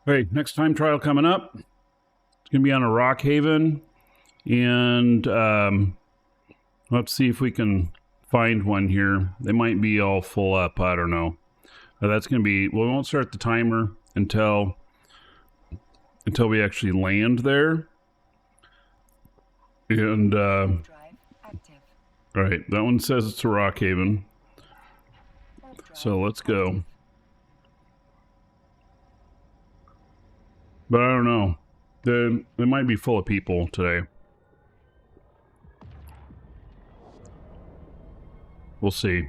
Okay, next time trial coming up. It's going to be on a rock haven. And let's see if we can find one here. They might be all full up. I don't know. That's going to be... Well, we won't start the timer until we actually land there. And... all right, that one says it's a rock haven. So let's go. But I don't know. They might be full of people today. We'll see.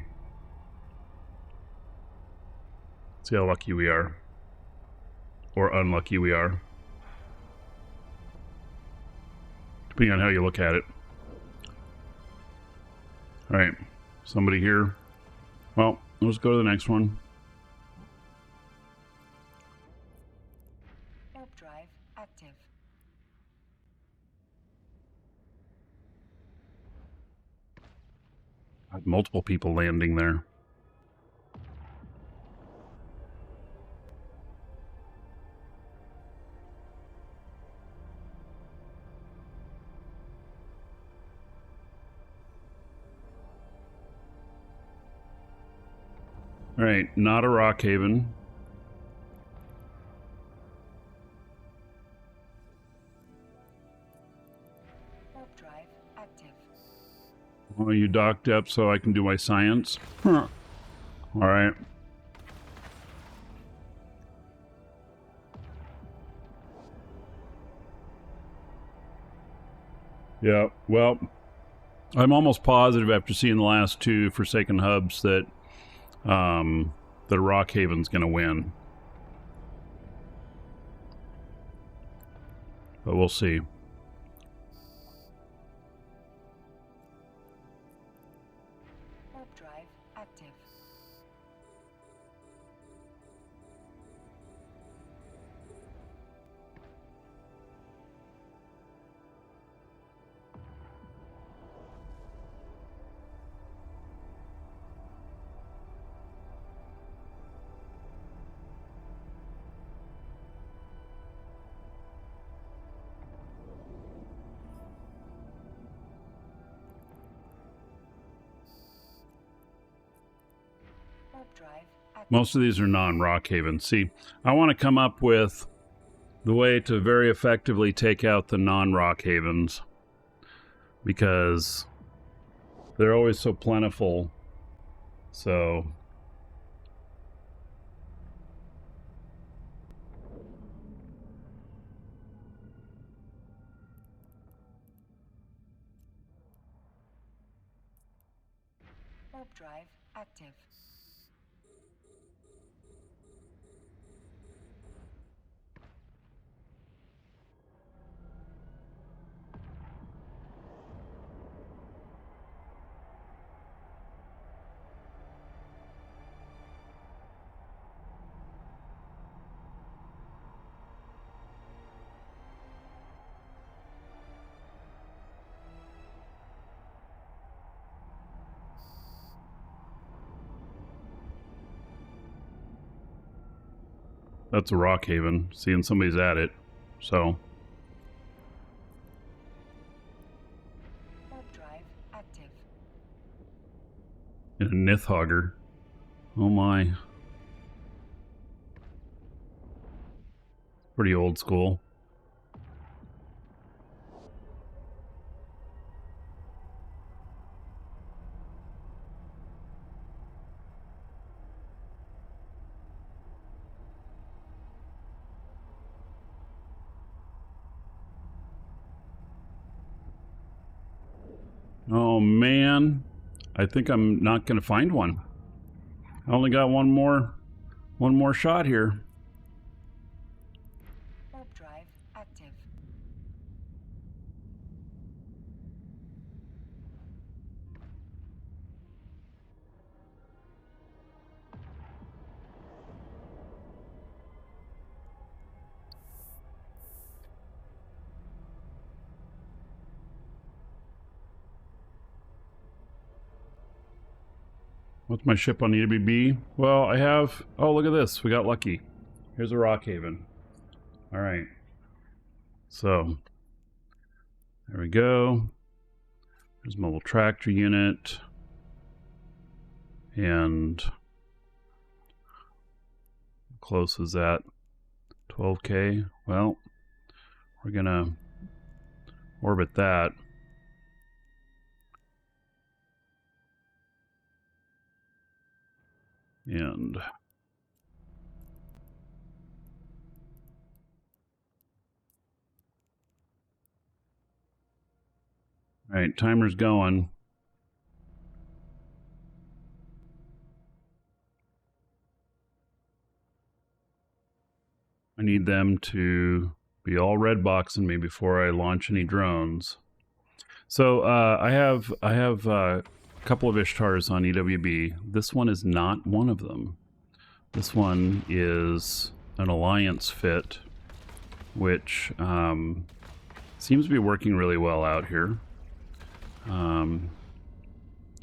See how lucky we are. Or unlucky we are. Depending on how you look at it. Alright. Somebody here. Well, let's go to the next one. Warp drive active. I had multiple people landing there. All right, not a rock haven. Warp drive active. Oh, you docked up so I can do my science? Huh. All right. Yeah, well, I'm almost positive after seeing the last two Forsaken hubs that the rock haven's going to win. But we'll see. Warp drive active. Warp drive active. Most of these are non-rock havens. See, I want to come up with the way to very effectively take out the non-rock havens because they're always so plentiful. So Warp drive active. that's a rock haven. Seeing somebody's at it. So Warp drive active. and a Nithhogger. Oh my. Pretty old school. Oh man, I think I'm not going to find one. I only got one more shot here. Warp drive active. What's my ship on EWB? Well, I have... Oh, look at this. We got lucky. Here's a rock haven. All right. So there we go. There's my little tractor unit. And how close is that? 12K. Well, we're gonna orbit that. And all right, timer's going. I need them to be all red boxing me before I launch any drones. So I have a couple of Ishtars on EWB. This one is not one of them. This one is an alliance fit, which seems to be working really well out here. And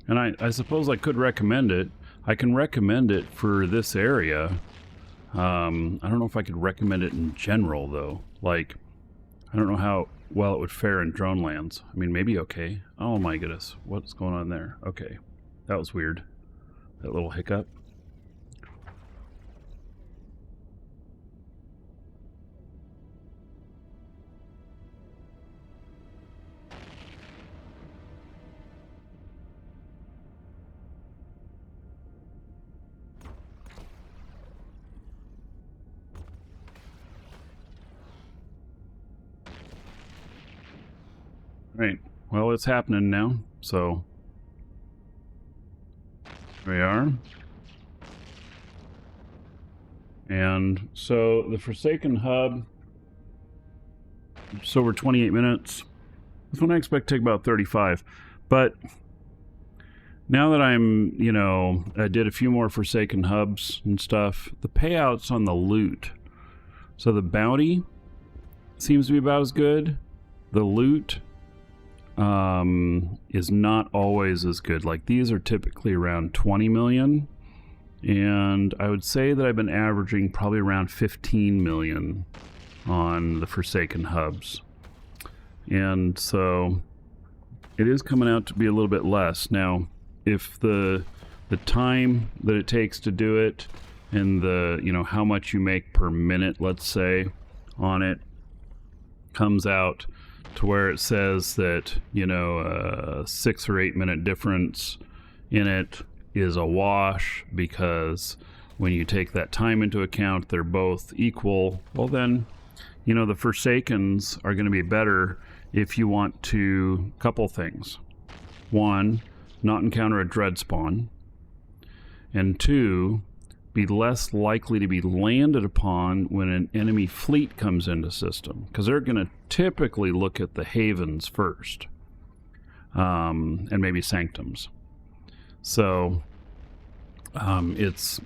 I suppose I could recommend it. I can recommend it for this area. I don't know if I could recommend it in general, though. Like, I don't know how well it would fare in drone lands. I mean, maybe okay. Oh my goodness, what's going on there? Okay, that was weird. That little hiccup. Right, well, it's happening now, so here we are. And so the Forsaken Hub, just over 28 minutes. This one I expect to take about 35. But now that I'm, you know, I did a few more Forsaken Hubs and stuff, the payouts on the loot. So the bounty seems to be about as good. The loot is not always as good. Like, these are typically around 20 million, and I would say that I've been averaging probably around 15 million on the Forsaken Hubs, and so it is coming out to be a little bit less. Now, if the time that it takes to do it and the, you know, how much you make per minute, let's say, on it comes out to where it says that, you know, a 6 or 8 minute difference in it is a wash, because when you take that time into account, they're both equal. Well, then, you know, the Forsakens are going to be better if you want to couple things. One, not encounter a dread spawn, and two, be less likely to be landed upon when an enemy fleet comes into system, because they're going to typically look at the havens first, and maybe sanctums. So it's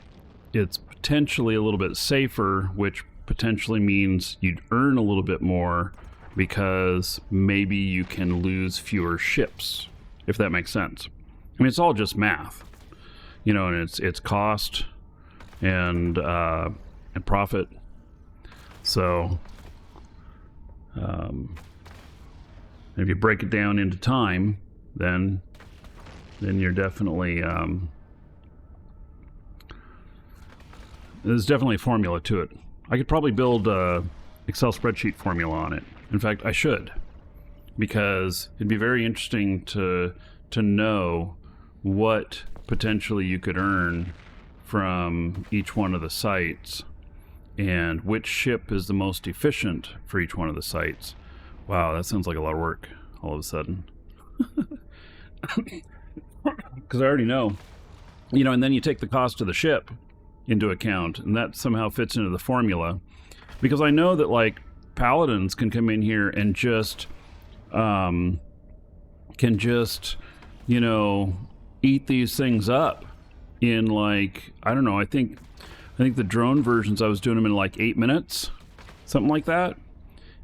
potentially a little bit safer, which potentially means you'd earn a little bit more, because maybe you can lose fewer ships, if that makes sense. I mean, it's all just math, you know, and it's cost and profit. So if you break it down into time, then you're definitely there's definitely a formula to it. I could probably build a Excel spreadsheet formula on it. In fact, I should, because it'd be very interesting to know what potentially you could earn from each one of the sites, and which ship is the most efficient for each one of the sites. Wow, that sounds like a lot of work all of a sudden. Because I already know, you know, and then you take the cost of the ship into account, and that somehow fits into the formula. Because I know that, like, paladins can come in here and just you know, eat these things up in, like, I don't know, I think the drone versions, I was doing them in like 8 minutes, something like that,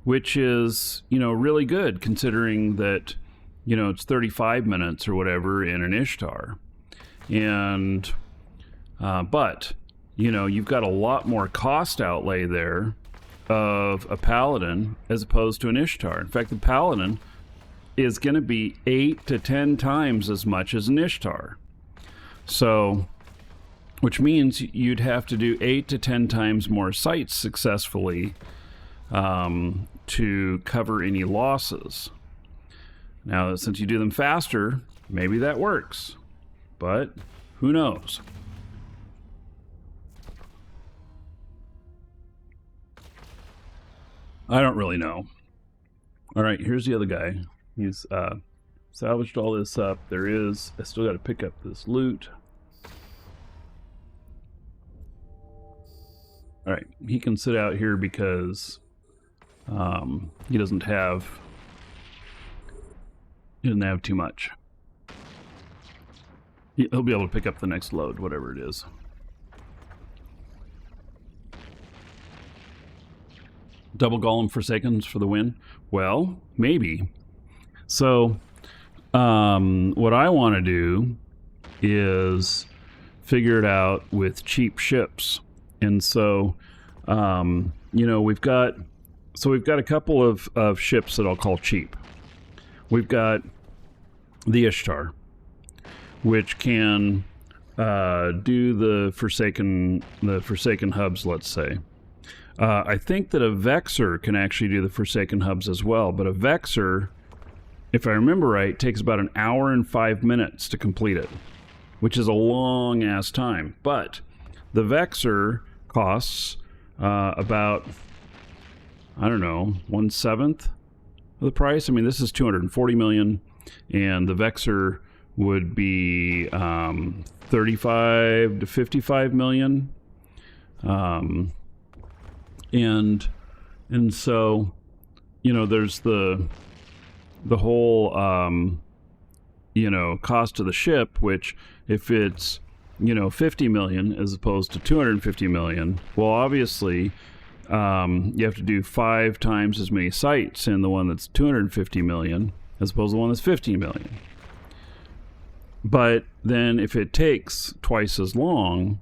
which is, you know, really good considering that, you know, it's 35 minutes or whatever in an Ishtar. And but, you know, you've got a lot more cost outlay there of a Paladin as opposed to an Ishtar. In fact, the Paladin is going to be 8 to 10 times as much as an Ishtar. So, which means you'd have to do 8 to 10 times more sites successfully to cover any losses. Now, since you do them faster, maybe that works, but who knows? I don't really know. All right, here's the other guy. He's salvaged all this up. I still got to pick up this loot. All right, he can sit out here because he doesn't have too much. He'll be able to pick up the next load, whatever it is. Double Golem Forsakens for the win? Well, maybe. So, what I want to do is figure it out with cheap ships. And so, we've got a couple of ships that I'll call cheap. We've got the Ishtar, which can do the Forsaken hubs, let's say. I think that a Vexor can actually do the Forsaken hubs as well, but a Vexor, if I remember right, takes about an hour and 5 minutes to complete it, which is a long ass time. But the Vexor costs about, I don't know, 1/7 of the price. I mean, this is 240 million, and the Vexor would be 35 to 55 million. And so, there's the whole, cost of the ship, which if it's, 50 million as opposed to 250 million, well, obviously, you have to do 5 times as many sites in the one that's 250 million as opposed to the one that's 15 million. But then if it takes twice as long,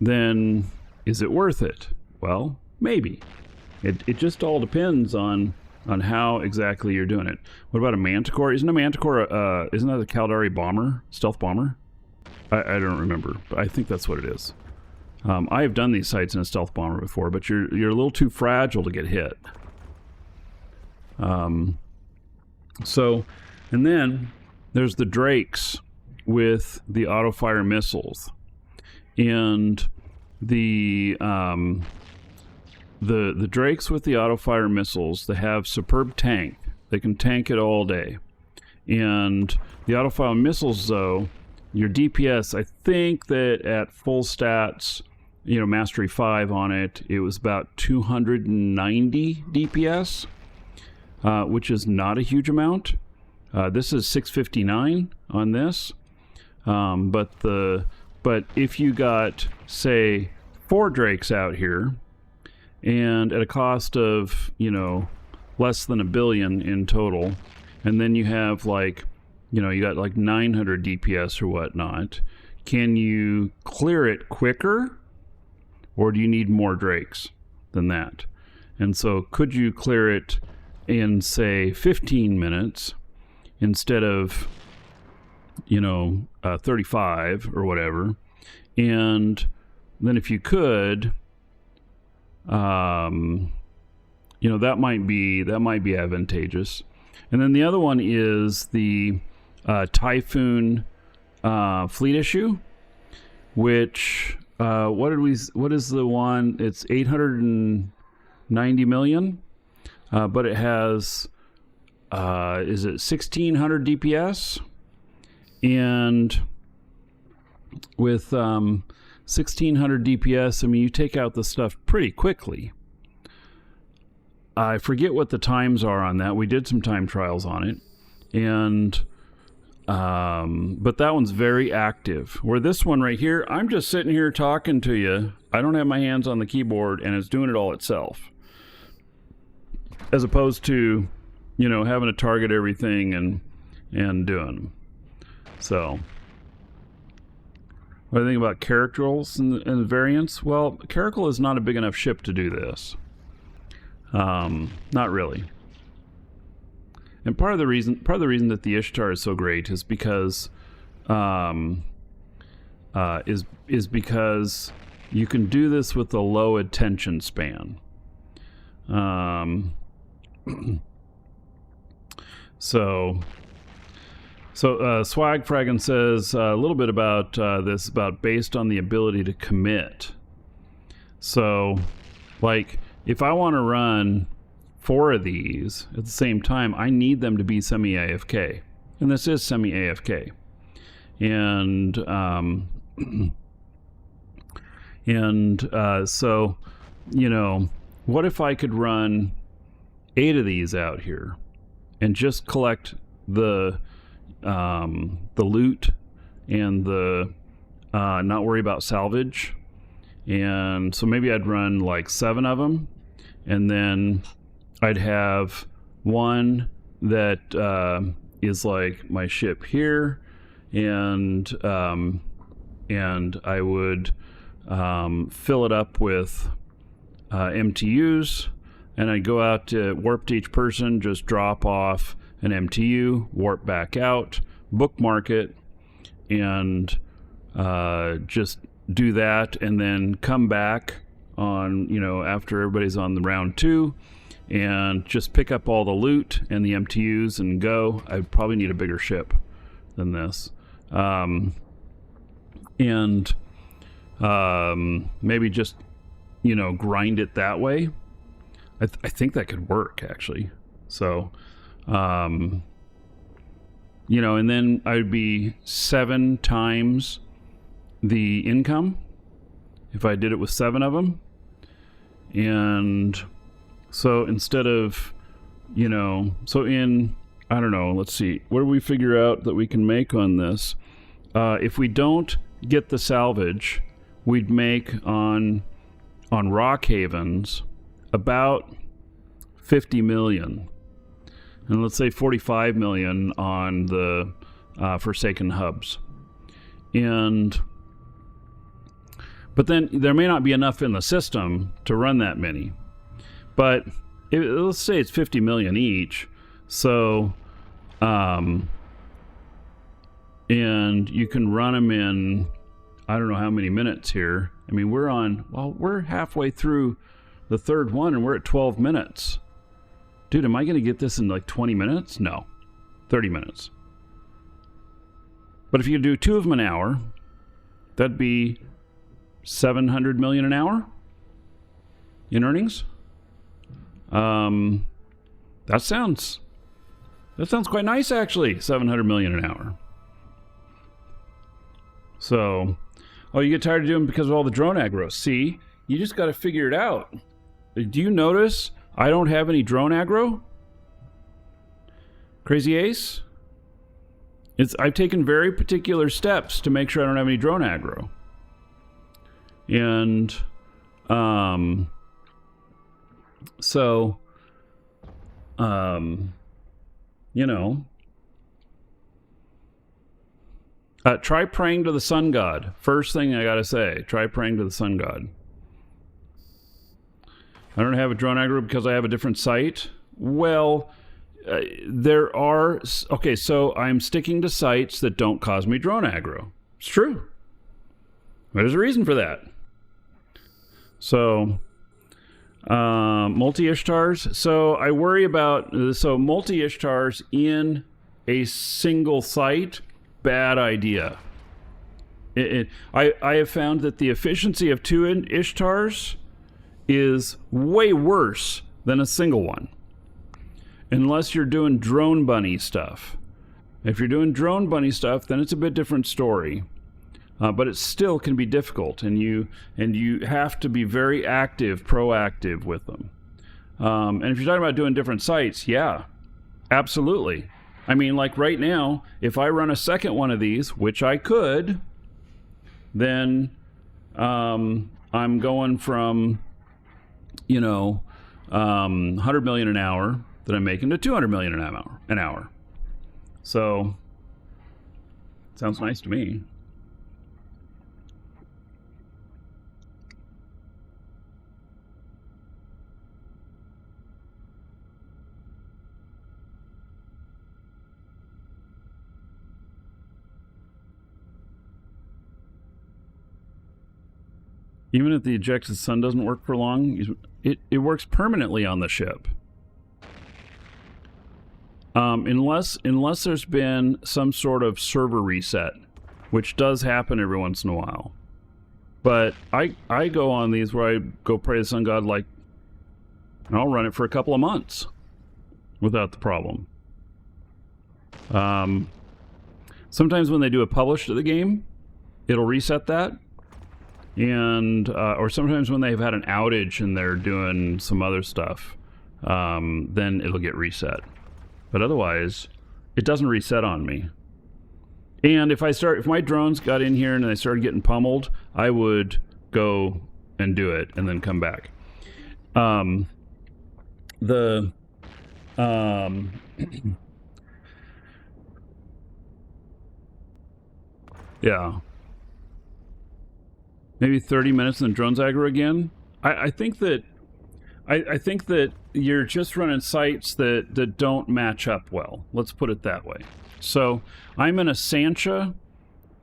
then is it worth it? Well, maybe. It just all depends on how exactly you're doing it. What about a Manticore? Isn't a Manticore, isn't that a Caldari bomber? Stealth bomber? I don't remember, but I think that's what it is. I have done these sites in a stealth bomber before, but you're a little too fragile to get hit. So, and then there's the Drakes with the auto-fire missiles. And the Drakes with the auto-fire missiles, they have superb tank. They can tank it all day. And the auto-fire missiles, though, your DPS, I think that at full stats, Mastery 5 on it, it was about 290 DPS, which is not a huge amount. This is 659 on this. But if you got, say, 4 Drakes out here, and at a cost of, less than $1 billion in total, and then you have you got like 900 DPS or whatnot, can you clear it quicker, or do you need more Drakes than that? And so could you clear it in, say, 15 minutes instead of 35 or whatever? And then if you could, that might be advantageous. And then the other one is the Typhoon fleet issue, which what is the one? It's 890 million, but it has is it 1600 DPS? And with 1600 DPS, I mean, you take out the stuff pretty quickly. I forget what the times are on that. We did some time trials on it, and but that one's very active. Where this one right here, I'm just sitting here talking to you. I don't have my hands on the keyboard, and it's doing it all itself. As opposed to, having to target everything and doing them. So, what do you think about Caracals and variants? Well, Caracal is not a big enough ship to do this. Not really. And part of the reason that the Ishtar is so great is because because you can do this with a low attention span. So Swag Fragan says a little bit about this, about based on the ability to commit. So, like, if I want to run 4 of these at the same time, I need them to be semi-AFK. And this is semi-AFK. And, so, you know, what if I could run 8 of these out here and just collect the loot and the not worry about salvage? And so maybe I'd run like 7 of them, and then I'd have one that is like my ship here, and I would fill it up with MTUs, and I'd go out to warp to each person, just drop off an MTU, warp back out, bookmark it, and just do that, and then come back on, you know, after everybody's on the round 2, and just pick up all the loot and the MTUs and go. I'd probably need a bigger ship than this. Maybe just, you know, grind it that way. I think that could work, actually. So, you know, and then I'd be 7 times the income if I did it with 7 of them. And so instead of, you know, so in, I don't know, let's see, what do we figure out that we can make on this? If we don't get the salvage, we'd make on Rock Havens about 50 million. And let's say 45 million on the Forsaken hubs. But then there may not be enough in the system to run that many. But let's say it's 50 million each. So, and you can run them in, I don't know how many minutes here. I mean, we're halfway through the 3rd one, and we're at 12 minutes. Dude, am I going to get this in like 20 minutes? No, 30 minutes. But if you do 2 of them an hour, that'd be 700 million an hour in earnings. That sounds quite nice, actually. 700 million an hour. So, oh, you get tired of doing it because of all the drone aggro. See, you just got to figure it out. Do you notice I don't have any drone aggro? Crazy Ace? I've taken very particular steps to make sure I don't have any drone aggro. And so you know, try praying to the sun god. First thing I gotta say, try praying to the sun god. I don't have a drone aggro because I have a different site. Well, there are... Okay, so I'm sticking to sites that don't cause me drone aggro. It's true. There's a reason for that. So, multi-Ishtars. So I worry about... So multi-Ishtars in a single site, bad idea. I have found that the efficiency of 2 Ishtars is way worse than a single one, unless you're doing drone bunny stuff. If you're doing drone bunny stuff, then it's a bit different story, but it still can be difficult, and you have to be very active, proactive with them. And if you're talking about doing different sites, yeah, absolutely. I mean, like right now, if I run a second one of these, which I could, then I'm going from, you know, 100 million an hour that I'm making to 200 million an hour. So, sounds nice to me. Even if the ejected sun doesn't work for long, it works permanently on the ship. Unless there's been some sort of server reset, which does happen every once in a while. But I go on these where I go pray to the sun god, like, and I'll run it for a couple of months without the problem. Sometimes when they do a publish to the game, it'll reset that. And or sometimes when they've had an outage and they're doing some other stuff, then it'll get reset. But otherwise, it doesn't reset on me. And if my drones got in here and they started getting pummeled, I would go and do it and then come back. Yeah. Maybe 30 minutes and the drones aggro again. I think that you're just running sites that don't match up well. Let's put it that way. So I'm in a Sancha.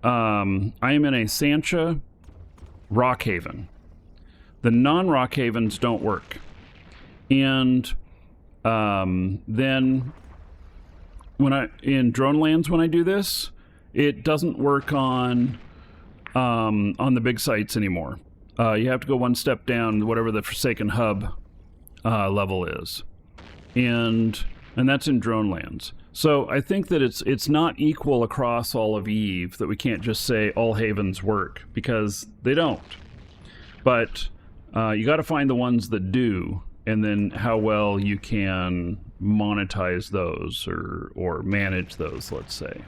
Rock Haven. The non-Rock Havens don't work. And then in drone lands when I do this, it doesn't work on the big sites anymore. You have to go one step down, whatever the Forsaken Hub level is, and that's in drone lands. So I think that it's not equal across all of Eve, that we can't just say all havens work, because they don't. But you got to find the ones that do, and then how well you can monetize those or manage those, let's say.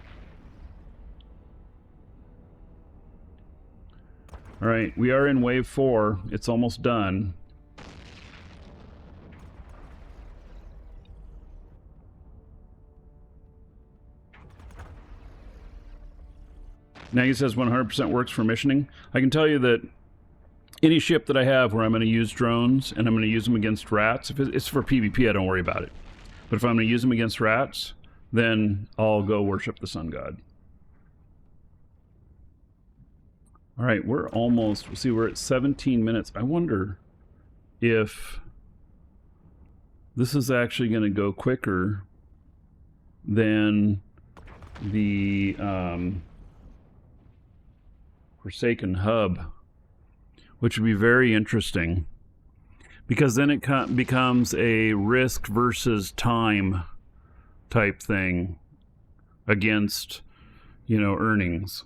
All right, we are in wave 4. It's almost done. Now he says 100% works for missioning. I can tell you that any ship that I have where I'm going to use drones and I'm going to use them against rats, if it's for PvP, I don't worry about it. But if I'm going to use them against rats, then I'll go worship the sun god. All right, we're almost, see, we're at 17 minutes. I wonder if this is actually going to go quicker than the Forsaken Hub, which would be very interesting, because then it becomes a risk versus time type thing against, earnings.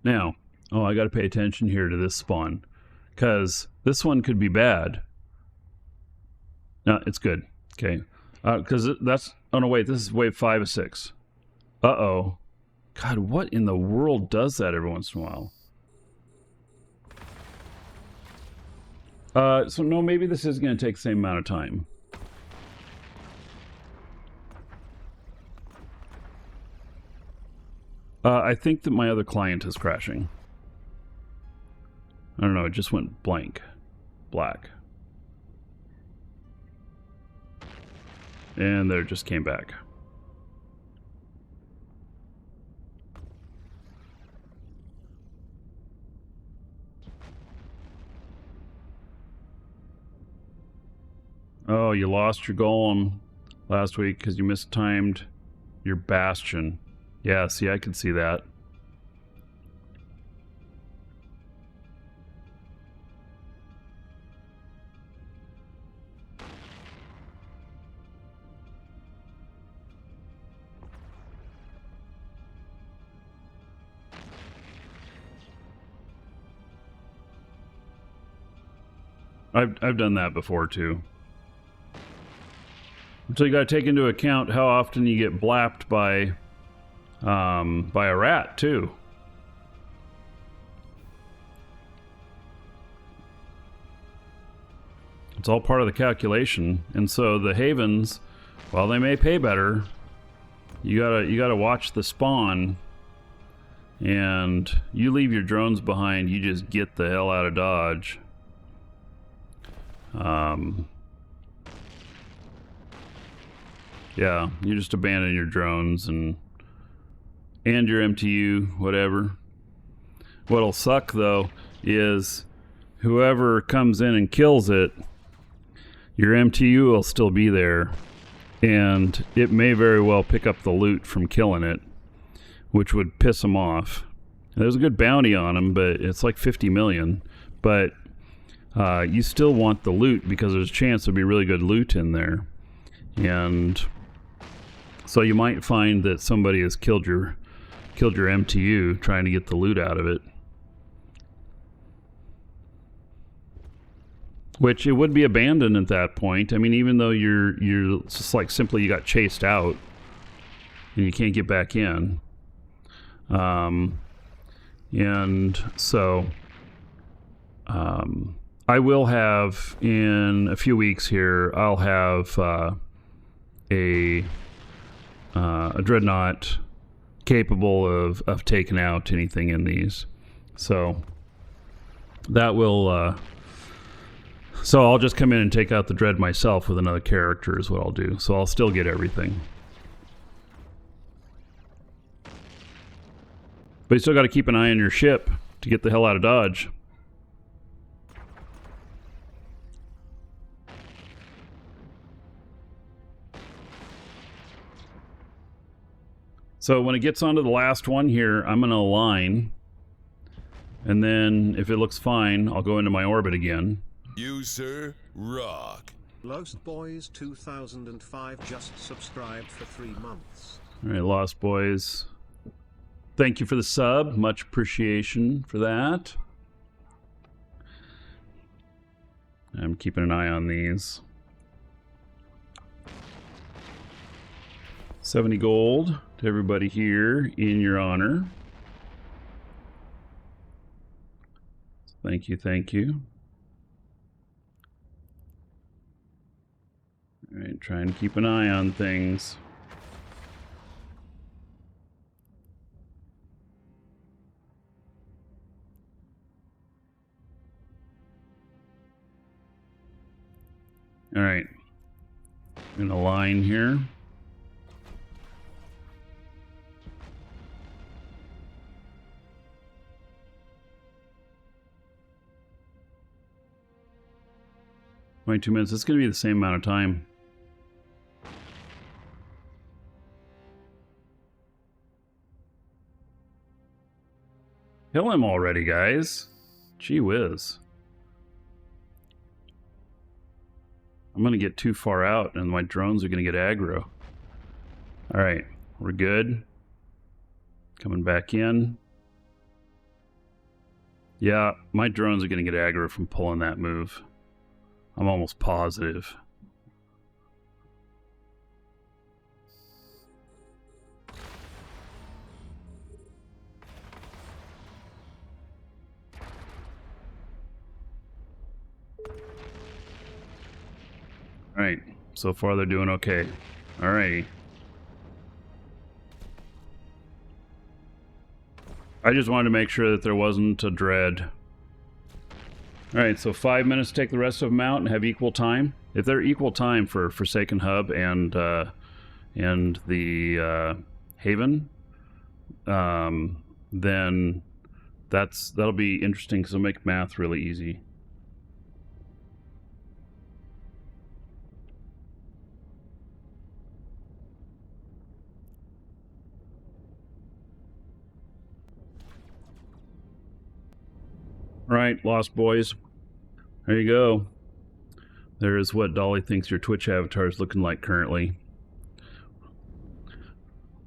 Now, I got to pay attention here to this spawn, because this one could be bad. No, it's good. Okay. Because that's... Oh, no, wait. This is wave 5 of 6. Uh-oh. God, what in the world does that every once in a while? So, no, maybe this is going to take the same amount of time. I think that my other client is crashing. I don't know, it just went black. And there, it just came back. Oh, you lost your golem last week because you mistimed your bastion. Yeah, see, I could see that. I've done that before too. So you got to take into account how often you get blapped by a rat too. It's all part of the calculation, and so the havens, while they may pay better, you gotta watch the spawn. And you leave your drones behind, you just get the hell out of Dodge. Yeah, you just abandon your drones and and your MTU, whatever. What'll suck though is whoever comes in and kills it, your MTU will still be there, and it may very well pick up the loot from killing it, which would piss them off. There's a good bounty on them, but it's like 50 million. But you still want the loot because there's a chance there'll be really good loot in there. And so you might find that somebody has killed your MTU trying to get the loot out of it. Which it would be abandoned at that point. I mean, even though you're just like simply you got chased out and you can't get back in. And so I will have in a few weeks here, I'll have a dreadnought capable of taking out anything in these. So that will so I'll just come in and take out the dread myself with another character is what I'll do. So I'll still get everything. But you still got to keep an eye on your ship to get the hell out of Dodge. So when it gets onto the last one here, I'm going to align. And then if it looks fine, I'll go into my orbit again. You, sir, rock. Lost Boys 2005 just subscribed for 3 months. All right, Lost Boys. Thank you for the sub. Much appreciation for that. I'm keeping an eye on these. 70 gold to everybody here in your honor. Thank you, thank you. All right, trying to keep an eye on things. All right, in a line here. Only 2 minutes. It's going to be the same amount of time. Kill him already, guys. Gee whiz. I'm going to get too far out and my drones are going to get aggro. Alright, we're good. Coming back in. Yeah, my drones are going to get aggro from pulling that move. I'm almost positive. Alright, so far they're doing okay. Alrighty. I just wanted to make sure that there wasn't a dread. Alright, so 5 minutes to take the rest of them out and have equal time. If they're equal time for Forsaken Hub and the Haven, then that'll be interesting because it'll make math really easy. Right, Lost Boys. There you go. There is what Dolly thinks your Twitch avatar is looking like currently.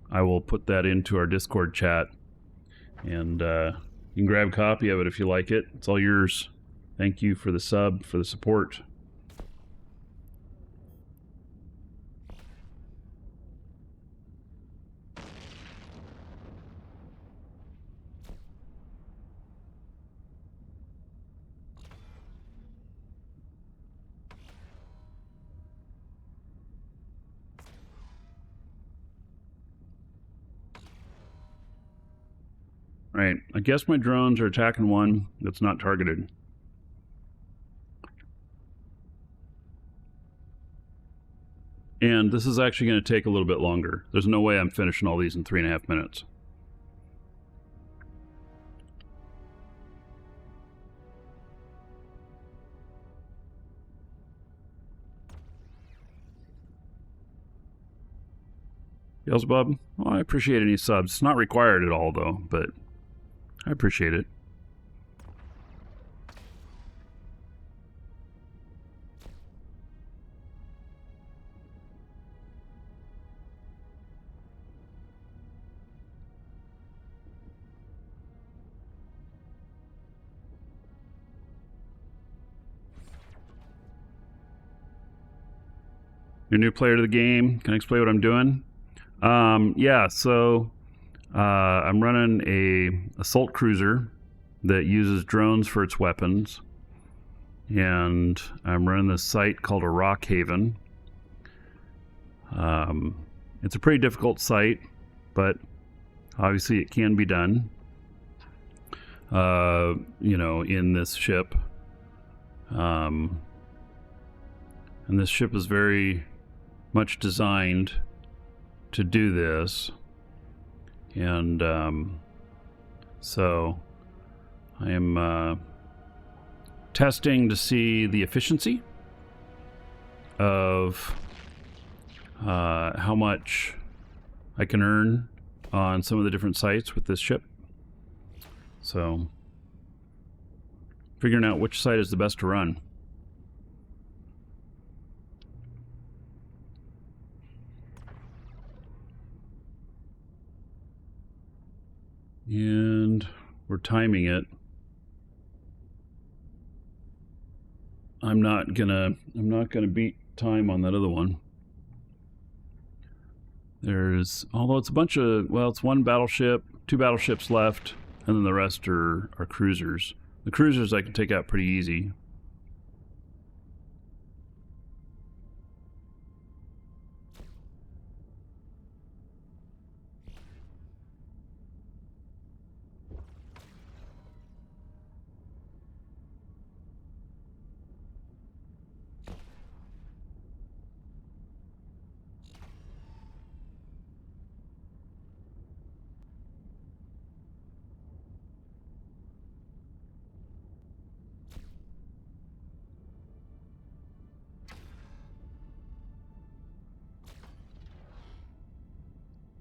I will put that into our Discord chat. And you can grab a copy of it if you like it. It's all yours. Thank you for the sub, for the support. Right, I guess my drones are attacking one that's not targeted. And this is actually going to take a little bit longer. There's no way I'm finishing all these in 3.5 minutes. Beelzebub? Well, I appreciate any subs. It's not required at all, though, but I appreciate it. You're a new player to the game. Can I explain what I'm doing? Yeah, so I'm running a assault cruiser that uses drones for its weapons, and I'm running this site called a rock haven. It's a pretty difficult site, but obviously it can be done. You know, in this ship, and this ship is very much designed to do this, and so I am testing to see the efficiency of how much I can earn on some of the different sites with this ship. So figuring out which site is the best to run. And we're timing it. I'm not gonna beat time on that other one. There's, although it's a bunch of, well, it's one battleship, 2 battleships left, and then the rest are cruisers. The cruisers I can take out pretty easy.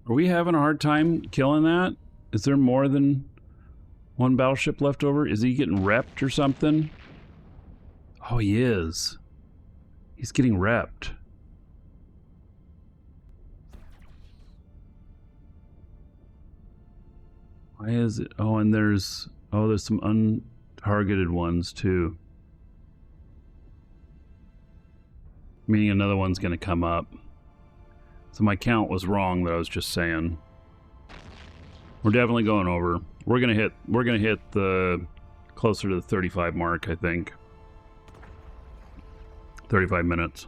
Are we having a hard time killing that? Is there more than one battleship left over? Is he getting repped or something? Oh, he is. He's getting repped. Why is it? Oh, and there's some untargeted ones too. Meaning another one's going to come up. So my count was wrong that I was just saying. We're definitely going over. We're gonna hit the closer to the 35 mark, I think. 35 minutes.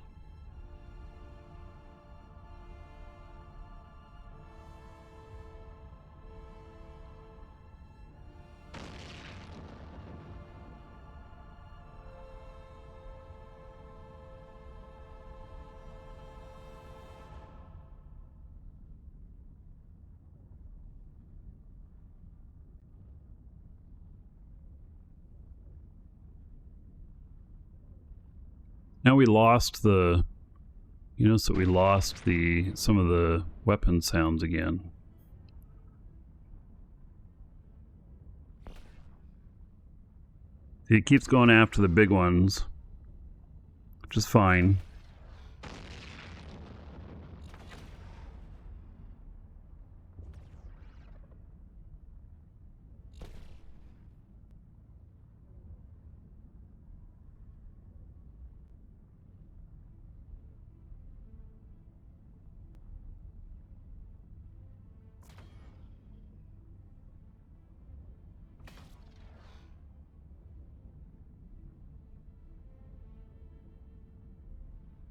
Now we lost the, you know, so we lost some of the weapon sounds again. It keeps going after the big ones, which is fine.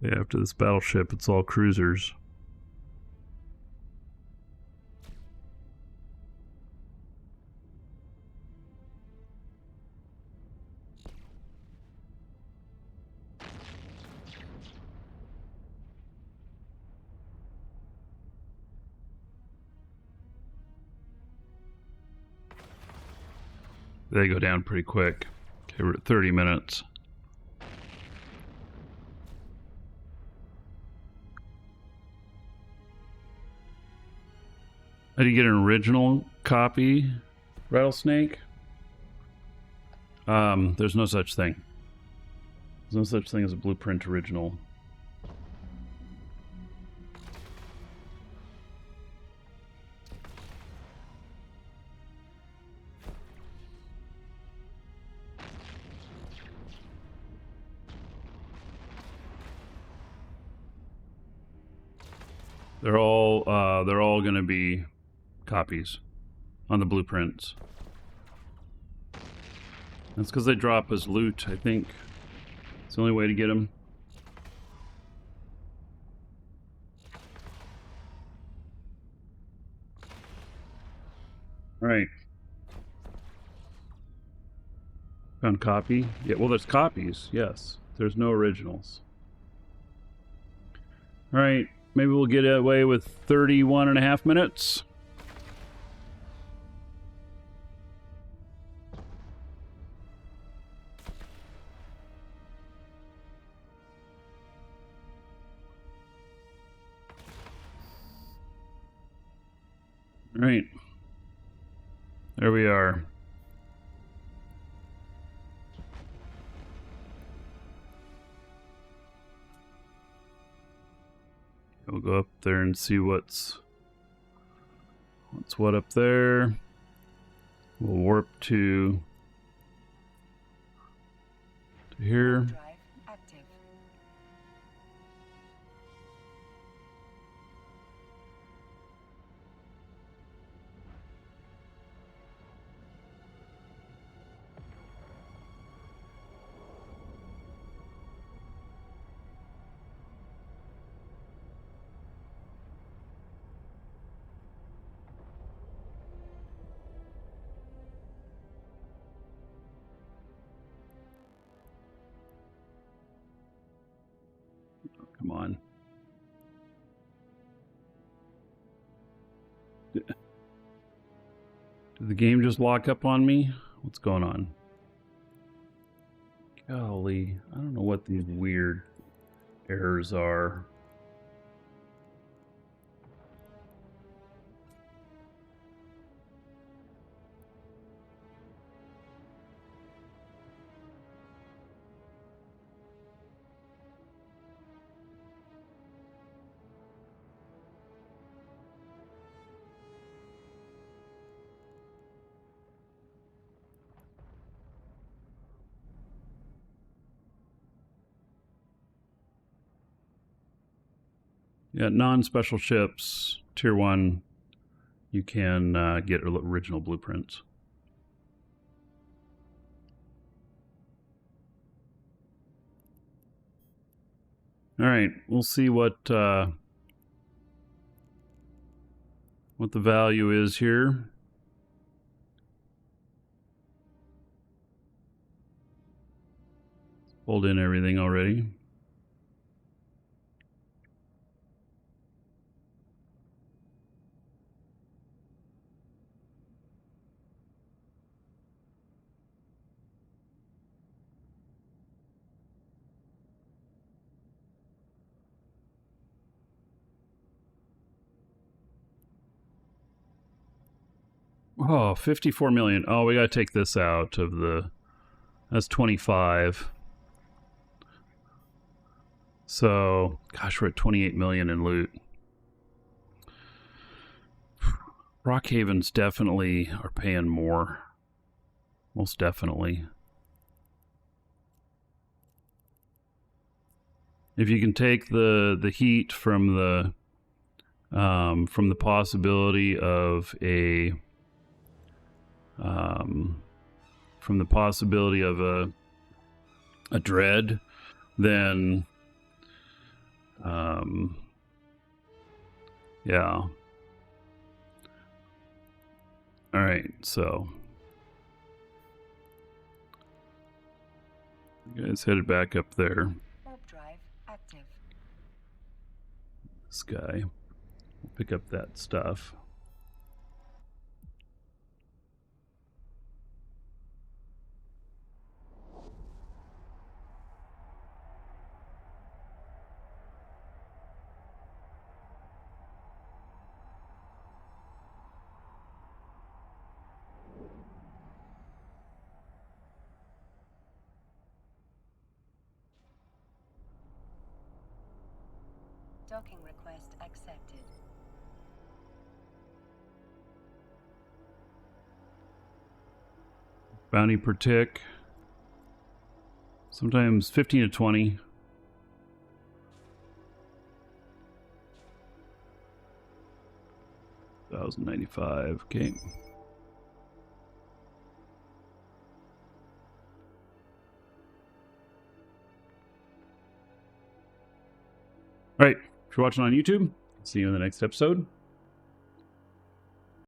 Yeah, after this battleship, it's all cruisers. They go down pretty quick. Okay, we're at 30 minutes. How do you get an original copy, Rattlesnake? There's no such thing. There's no such thing as a blueprint original. They're all going to be copies on the blueprints. That's because they drop as loot, I think. It's the only way to get them. All right. Found copy. Yeah, well, there's copies, yes. There's no originals. All right. Maybe we'll get away with 31 and a half minutes. All right. There we are. We'll go up there and see what's what up there. We'll warp to here. Drive active. Come on. Did the game just lock up on me? What's going on? Golly, I don't know what these weird errors are. Yeah, non-special ships, tier 1, you can get original blueprints. All right, we'll see what the value is here. Pulled in everything already. Oh, 54 million. Oh, we got to take this out of the... That's 25. So, gosh, we're at 28 million in loot. Rockhavens definitely are paying more. Most definitely. If you can take the heat from the possibility of a a dread, then yeah. All right, so you guys headed back up there. Warp drive active. This guy will pick up that stuff. Docking request accepted. Bounty per tick. Sometimes 15 to 20. $1,095. Okay. All right. If you're watching on YouTube, see you in the next episode.